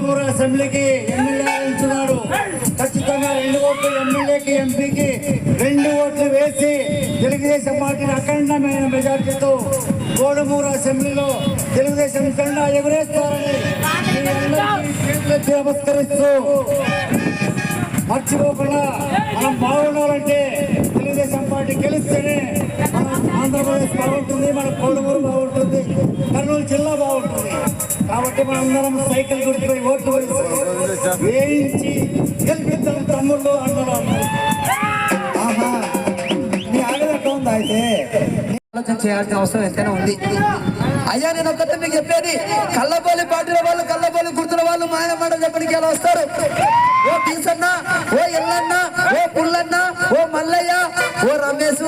కోడుమూరు అసెంబ్లీకి ఎమ్మెల్యే ఇస్తున్నాడు. ఖచ్చితంగా 2 ఓట్లు ఎమ్మెల్యేకి, ఎంపీకి 2 ఓట్లు వేసి తెలుగుదేశం పార్టీని అఖండమైన మెజార్టీతో కోడుమూరు అసెంబ్లీలో తెలుగుదేశం జెండా ఎగురేస్తారని నమస్కరిస్తూ, మర్చిపోకుండా మనం బాగుండాలంటే తెలుగుదేశం పార్టీ గెలిస్తేనే మన ఆంధ్రప్రదేశ్ బాగుంటుంది, మన కోడుమూరు బాగుంటుంది, కర్నూలు జిల్లా బాగుంటుంది. కాబట్టి మనందరం సైకిల్ గుర్తుపై ఓట్లు వేయించి గెలిపిద్దాం తమ్ముళ్ళు అన్నారు. మీ ఆగదట్లా ఉందా? అయితే ఆలోచన చేయాల్సిన అవసరం ఎంతైనా ఉంది. అయ్యా నేను ఒక్కటే మీకు చెప్పేది, కల్లబోలి పార్టీల వాళ్ళు, కల్లబోలి గుర్తుల వాళ్ళు మాయమాట చెప్పడానికి ఎలా వస్తారు? ఓ టీసన్న, ఓ ఎల్లన్న, ఓ పుల్లన్న, ఓ మల్లయ్య, ఓ రమేష్.